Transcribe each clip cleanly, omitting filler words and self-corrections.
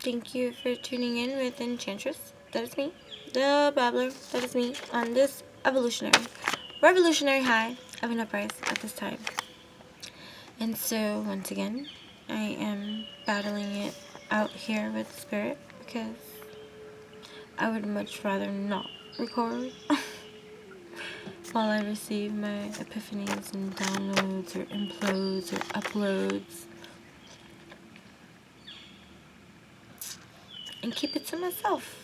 Thank you for tuning in with Enchantress. That is me, the Babbler. That is me on this revolutionary high of an uprise at this time. And so, once again, I am battling it out here with Spirit because I would much rather not record while I receive my epiphanies and downloads or implodes or uploads and keep it to myself.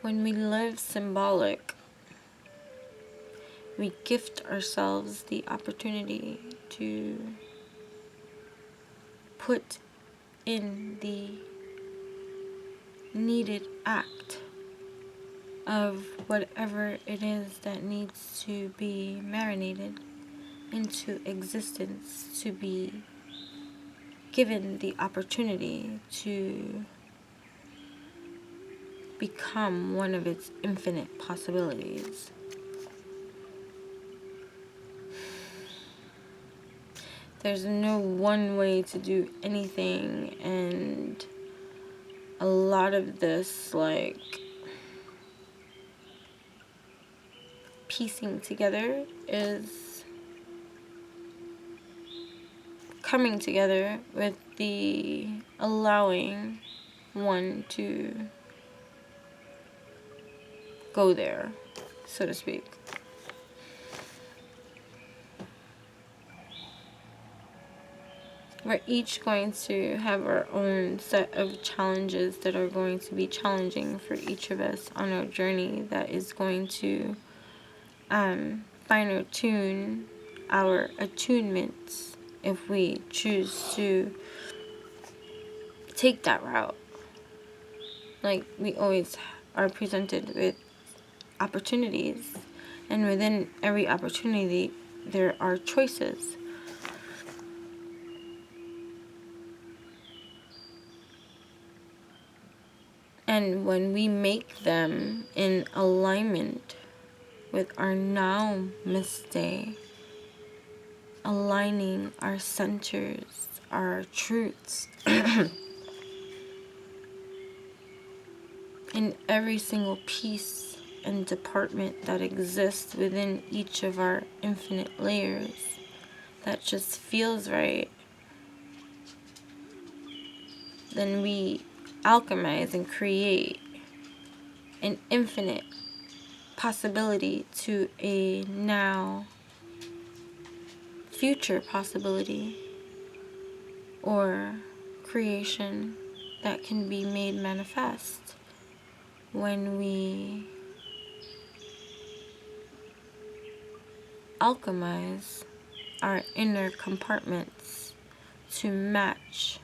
When we live symbolic, we gift ourselves the opportunity to put in the needed act of whatever it is that needs to be marinated into existence, to be given the opportunity to become one of its infinite possibilities. There's no one way to do anything, and a lot of this, like, piecing together is coming together with the allowing one to go there, so to speak. We're each going to have our own set of challenges that are going to be challenging for each of us on our journey, that is going to finer tune our attunements if we choose to take that route. Like, we always are presented with opportunities, and within every opportunity there are choices. And when we make them in alignment with our namaste, aligning our centers, our truths, in every single piece and department that exists within each of our infinite layers, that just feels right, then we alchemize and create an infinite possibility to a now future possibility or creation that can be made manifest when we alchemize our inner compartments to match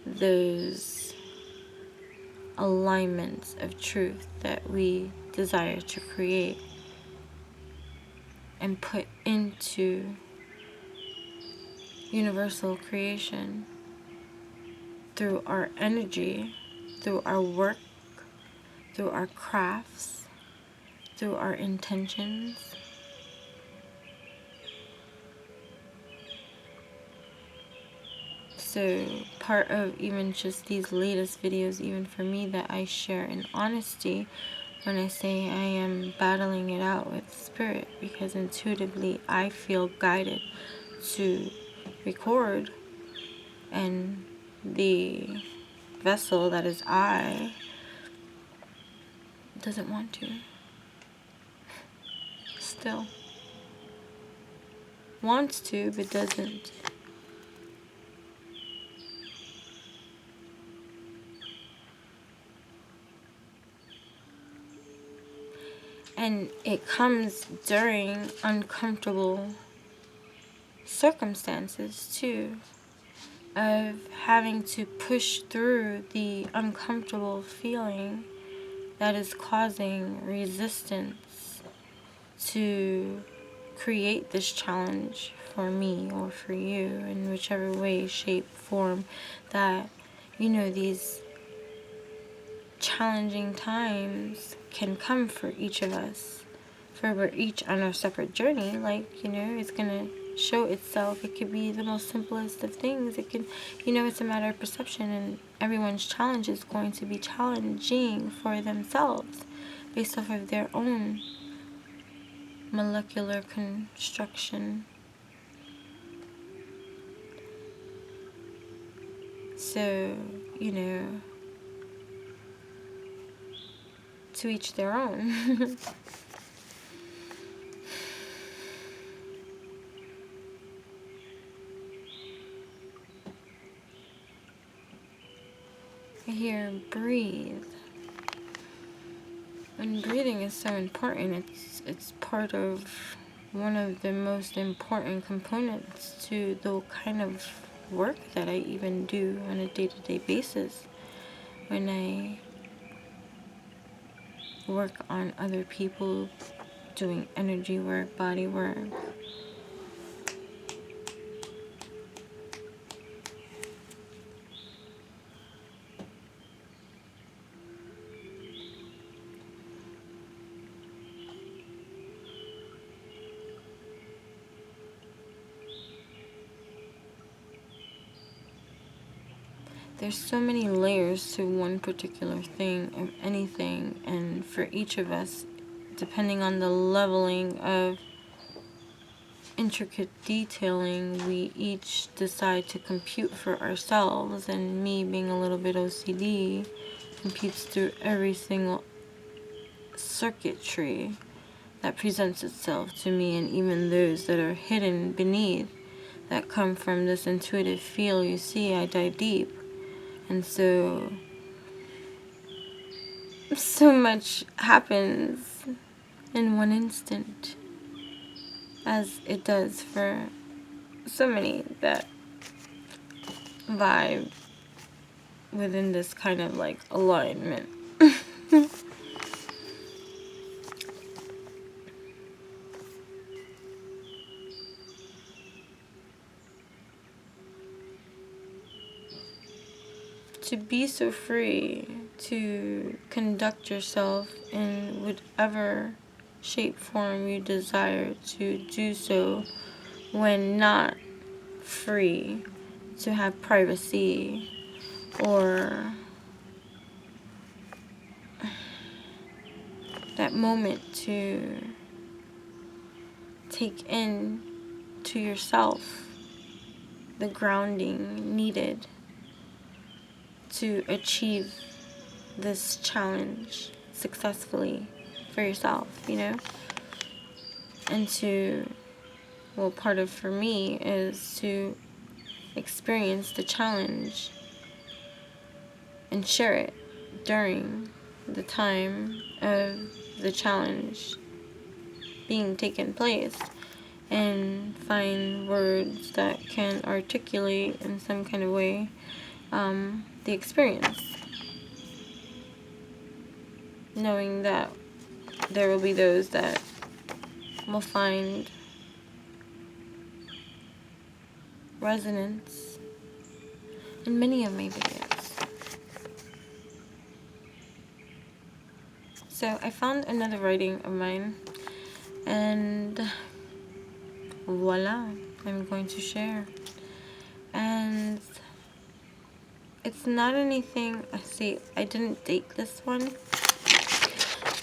those alignments of truth that we desire to create and put into universal creation through our energy, through our work, through our crafts, through our intentions. So part of even just these latest videos, even for me, that I share in honesty when I say I am battling it out with spirit, because intuitively I feel guided to record, and the vessel that is I doesn't want to. Still wants to, but doesn't. And it comes during uncomfortable circumstances too, of having to push through the uncomfortable feeling that is causing resistance to create this challenge for me or for you, in whichever way, shape, form that, these challenging times can come for each of us. For we're each on a separate journey, it's gonna show itself. It could be the most simplest of things. It can, it's a matter of perception, and everyone's challenge is going to be challenging for themselves based off of their own molecular construction. So, to each their own. Here, breathe. And breathing is so important. It's part of one of the most important components to the kind of work that I even do on a day-to-day basis when I work on other people, doing energy work, body work. There's so many layers to one particular thing of anything, and for each of us, depending on the leveling of intricate detailing we each decide to compute for ourselves, and me being a little bit OCD computes through every single circuitry that presents itself to me, and even those that are hidden beneath that come from this intuitive feel. You see, I dive deep. And so much happens in one instant, as it does for so many that vibe within this kind of alignment. To be so free to conduct yourself in whatever shape, form you desire to do so, when not free to have privacy or that moment to take in to yourself the grounding needed to achieve this challenge successfully for yourself, and part of for me is to experience the challenge and share it during the time of the challenge being taken place, and find words that can articulate in some kind of way the experience, knowing that there will be those that will find resonance in many of my videos. So I found another writing of mine, and voila, I'm going to share. And it's not anything, I didn't date this one,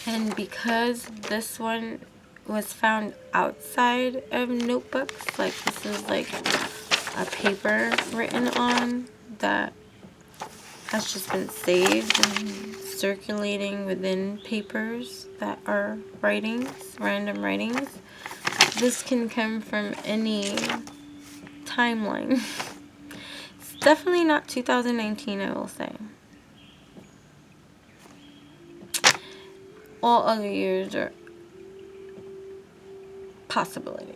and because this one was found outside of notebooks, this is a paper written on that has just been saved and circulating within papers that are writings, random writings. This can come from any timeline. It's definitely not 2019, I will say. All other years are possibilities.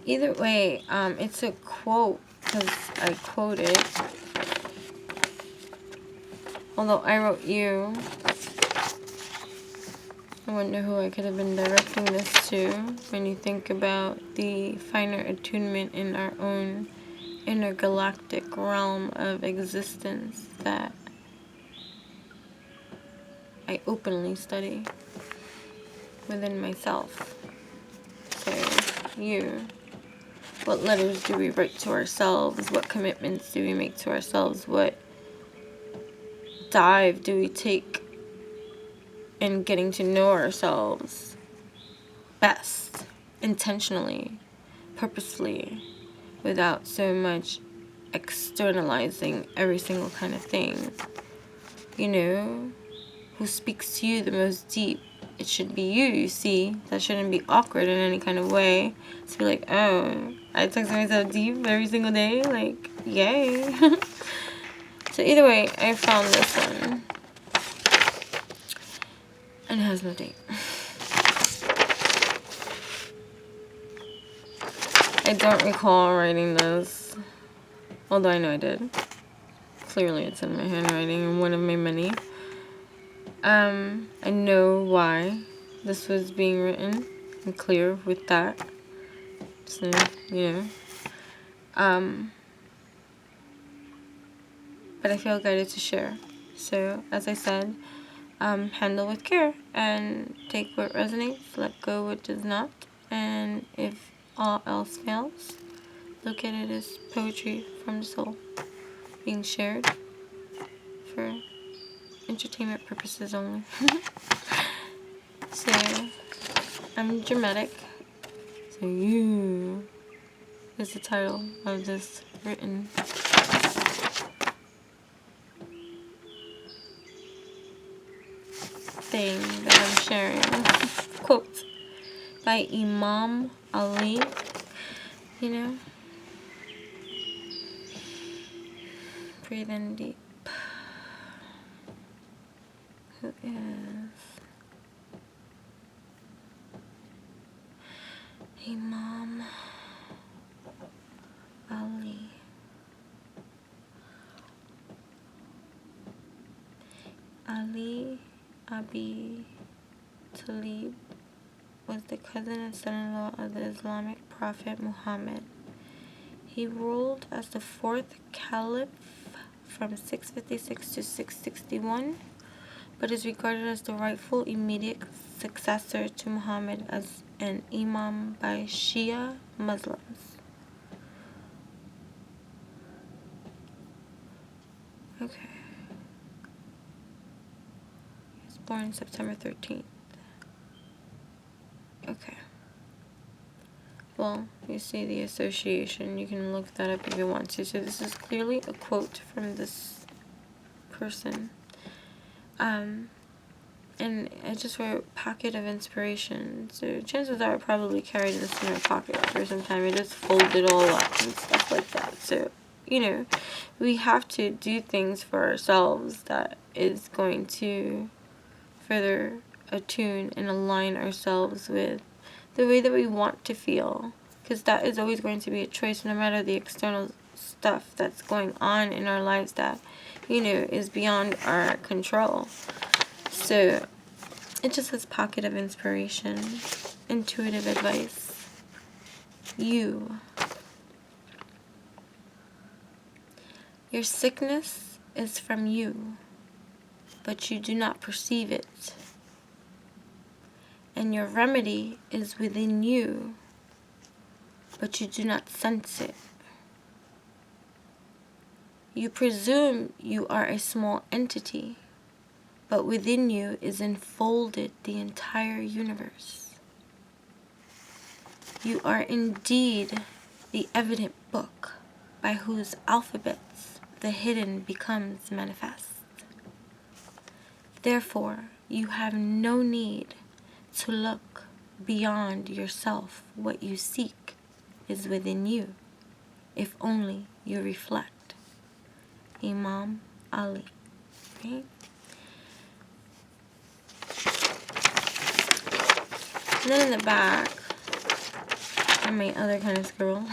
Either way, it's a quote because I quoted. Although I wrote you, I wonder who I could have been directing this to when you think about the finer attunement in our own intergalactic realm of existence that I openly study within myself. So, you. What letters do we write to ourselves? What commitments do we make to ourselves? What dive do we take in getting to know ourselves best, intentionally, purposefully, without so much externalizing every single kind of thing? You know, who speaks to you the most deep? It should be you see. That shouldn't be awkward in any kind of way. To be like, oh, I text myself deep every single day? Like, yay. So either way, I found this one. And it has no date. I don't recall writing this. Although I know I did. Clearly it's in my handwriting and one of my many. I know why this was being written. I'm clear with that. So, you know. But I feel guided to share. So, as I said, handle with care and take what resonates, let go what does not. And if all else fails, look at it as poetry from the soul being shared for entertainment purposes only. So, I'm dramatic. So, you is the title of this written thing that I'm sharing. Quote by Imam Ali. You know, breathe in deep. Who is Imam Ali? Ali Abi Talib was the cousin and son-in-law of the Islamic prophet Muhammad. He ruled as the fourth caliph from 656 to 661, but is regarded as the rightful immediate successor to Muhammad as an imam by Shia Muslims. Okay. He was born September 13th. Okay. Well, you see the association. You can look that up if you want to. So this is clearly a quote from this person. And I just wrote pocket of inspiration. So chances are I probably carried this in my pocket for some time. I just folded all up and stuff like that. So, you know, we have to do things for ourselves that is going to further attune and align ourselves with the way that we want to feel, because that is always going to be a choice, no matter the external stuff that's going on in our lives that, you know, is beyond our control. So it just says pocket of inspiration, intuitive advice. You. Your sickness is from you, but you do not perceive it. And your remedy is within you, but you do not sense it. You presume you are a small entity, but within you is enfolded the entire universe. You are indeed the evident book by whose alphabets the hidden becomes manifest. Therefore, you have no need to look beyond yourself. What you seek is within you, if only you reflect. Imam Ali. Right? And then in the back, I made other kind of scribble.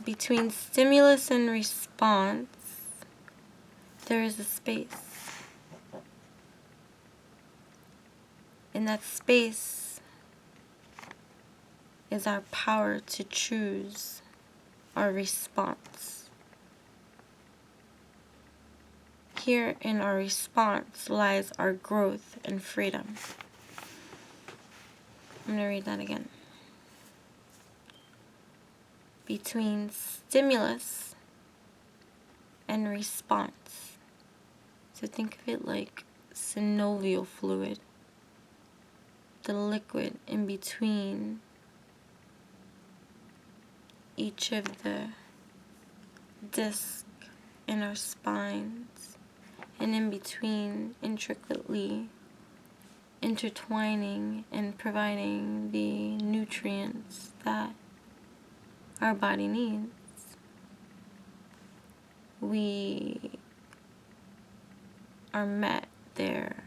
between stimulus and response, there is a space. In that space is our power to choose our response. Here in our response lies our growth and freedom. I'm going to read that again. Between stimulus and response. So think of it like synovial fluid, the liquid in between each of the discs in our spines, and in between intricately intertwining and providing the nutrients that our body needs. We are met there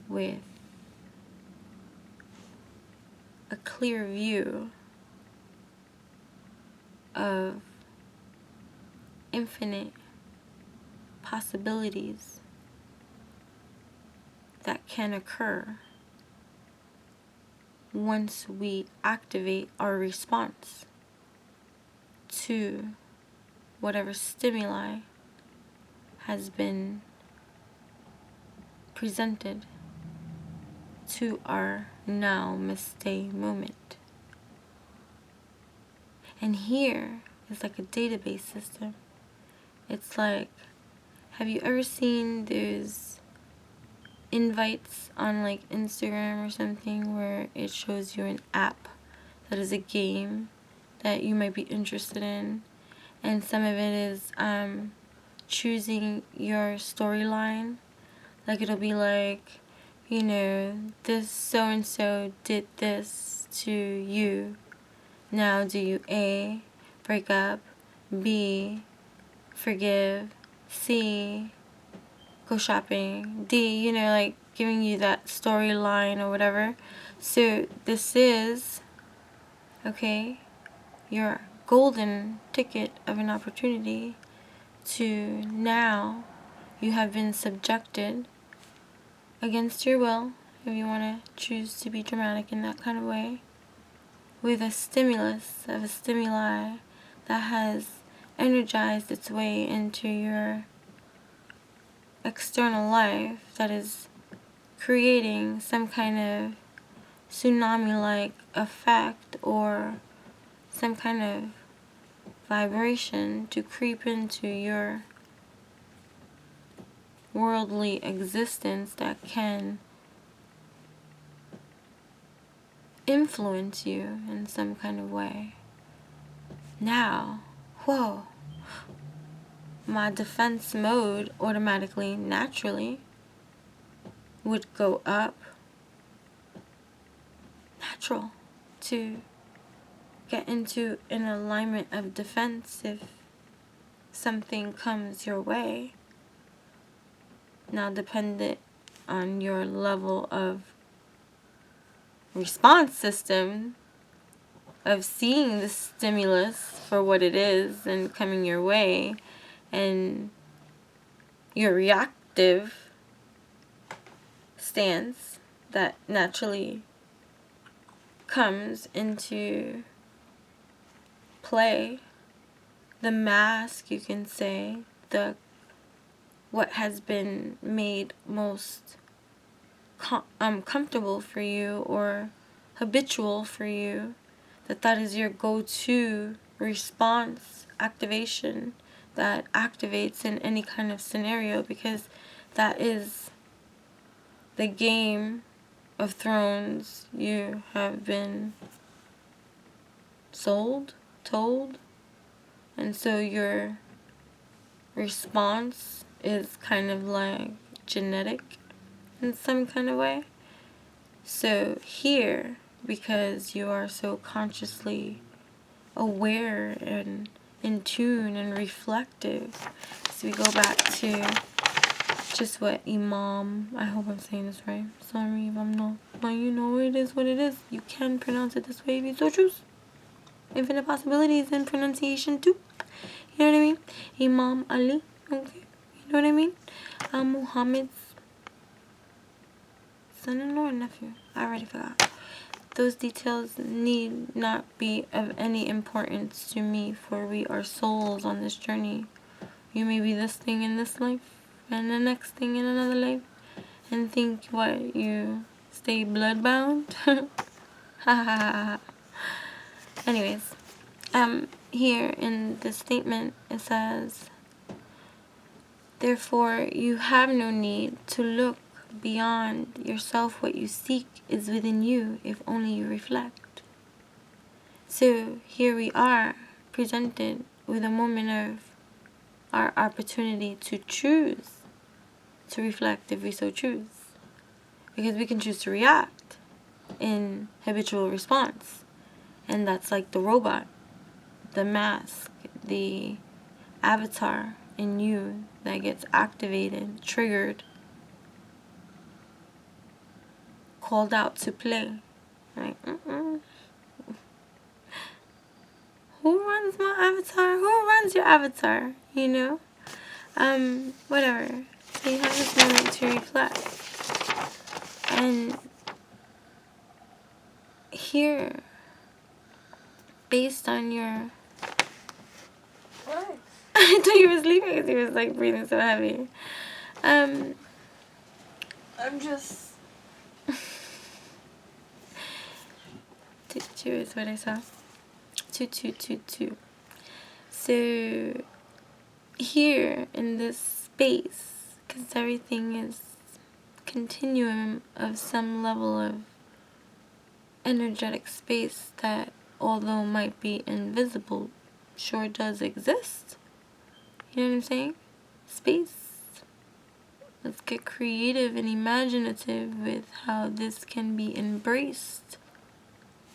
with a clear view of infinite possibilities that can occur once we activate our response to whatever stimuli has been presented to our namaste moment. And here is like a database system. It's like, have you ever seen those invites on like Instagram or something where it shows you an app that is a game that you might be interested in, and some of it is choosing your storyline? Like it'll be like, you know, this so-and-so did this to you. Now do you A, break up, B, forgive, C, go shopping, D, you know, like giving you that storyline or whatever. So this is, okay, your golden ticket of an opportunity to now you have been subjected against your will, if you want to choose to be dramatic in that kind of way, with a stimulus of a stimuli that has energized its way into your external life, that is creating some kind of tsunami-like effect or some kind of vibration to creep into your worldly existence that can influence you in some kind of way. Now, whoa, my defense mode automatically, naturally, would go up. Natural to get into an alignment of defense if something comes your way. Now, dependent on your level of response system of seeing the stimulus for what it is and coming your way, and your reactive stance that naturally comes into play, the mask, you can say, the what has been made most comfortable for you or habitual for you, that is your go-to response activation that activates in any kind of scenario, because that is the Game of Thrones you have been told, and so your response is kind of like genetic in some kind of way. So here, because you are so consciously aware and in tune and reflective, so we go back to just what Imam, I hope I'm saying this right, sorry if I'm not, but you know, it is what it is. You can pronounce it this way if you so choose. infinite possibilities and pronunciation too. You know what I mean? Imam Ali. Okay. You know what I mean? Muhammad's son-in-law or nephew. I already forgot. Those details need not be of any importance to me, for we are souls on this journey. You may be this thing in this life, and the next thing in another life, and think what, you stay bloodbound? Ha ha ha. Anyways, here in the statement it says, therefore you have no need to look beyond yourself. What you seek is within you, if only you reflect. So here we are, presented with a moment of our opportunity to choose to reflect if we so choose. Because we can choose to react in habitual response. And that's like the robot, the mask, the avatar in you that gets activated, triggered, called out to play. Like, who runs my avatar? Who runs your avatar? You know? Whatever. So you have this moment to reflect. And here, based on your... What? I thought you were sleeping because you was like breathing so heavy. I'm just... 2 is what I saw. 2. So here in this space, because everything is continuum of some level of energetic space that, although might be invisible, sure does exist. You know what I'm saying? Space. Let's get creative and imaginative with how this can be embraced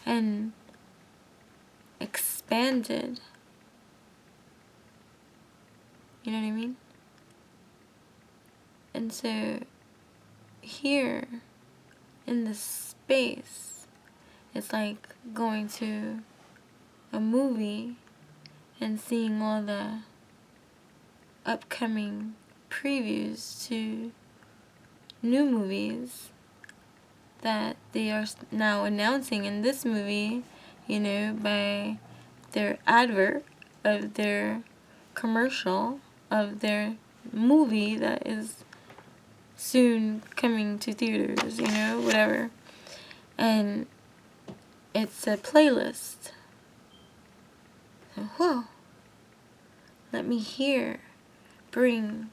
and expanded. You know what I mean? And so here in this space, it's like going to a movie and seeing all the upcoming previews to new movies that they are now announcing in this movie, you know, by their advert of their commercial of their movie that is soon coming to theaters, you know, whatever. And it's a playlist. So, whoa. Let me here bring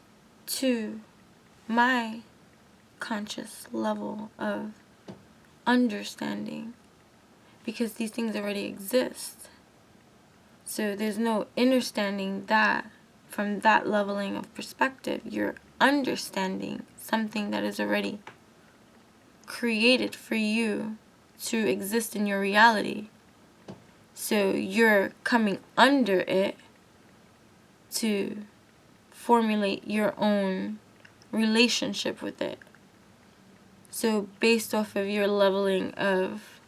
to my conscious level of understanding, because these things already exist. So there's no understanding that from that leveling of perspective. You're understanding something that is already created for you to exist in your reality. So you're coming under it to formulate your own relationship with it. So based off of your leveling of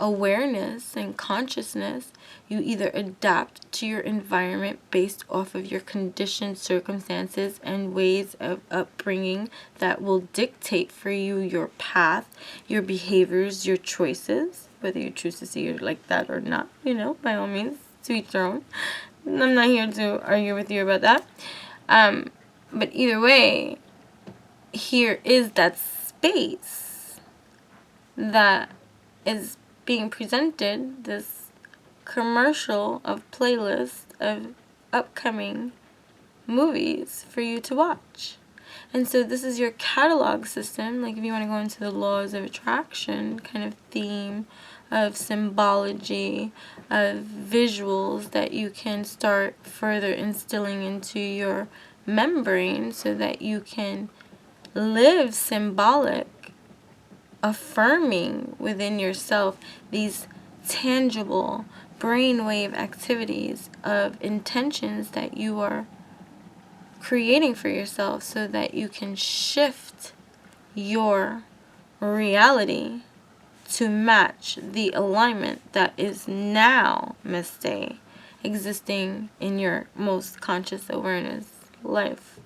awareness and consciousness, you either adapt to your environment based off of your conditioned circumstances and ways of upbringing that will dictate for you your path, your behaviors, your choices, whether you choose to see it like that or not, you know, by all means, to each their own. I'm not here to argue with you about that. But either way, here is that space that is being presented, this commercial of playlist of upcoming movies for you to watch. And so this is your catalog system, like if you want to go into the laws of attraction kind of theme of symbology, of visuals that you can start further instilling into your membrane so that you can live symbolic, affirming within yourself these tangible brainwave activities of intentions that you are creating for yourself so that you can shift your reality to match the alignment that is now, Miss Day, existing in your most conscious awareness life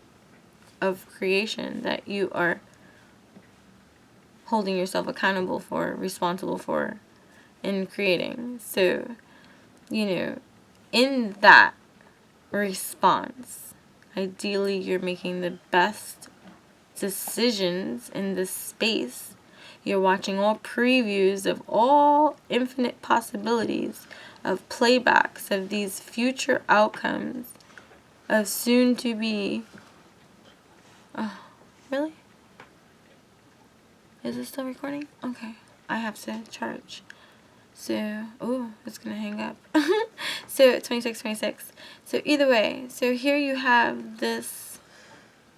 of creation that you are holding yourself accountable for, responsible for, in creating. So, in that response, ideally you're making the best decisions in this space. You're watching all previews of all infinite possibilities of playbacks of these future outcomes of soon to be. Oh, really? Is it still recording? Okay. I have to charge. So, it's going to hang up. So, 26. So, either way, so here you have this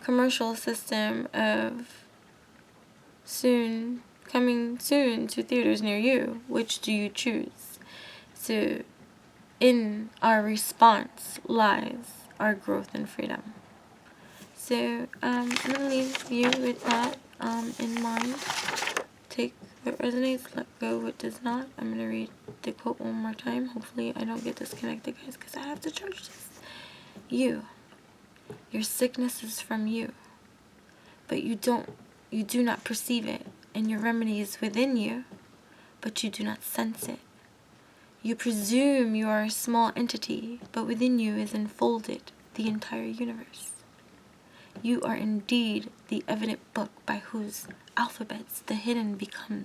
commercial system of coming soon to theaters near you. Which do you choose? So, in our response lies our growth and freedom. So, I'm going to leave you with that in mind. Take what resonates, let go what does not. I'm going to read the quote one more time. Hopefully I don't get disconnected, guys, because I have to charge this. Your sickness is from you, but you do not perceive it, and your remedy is within you, but you do not sense it. You presume you are a small entity, but within you is enfolded the entire universe. You are indeed the evident book by whose alphabets the hidden become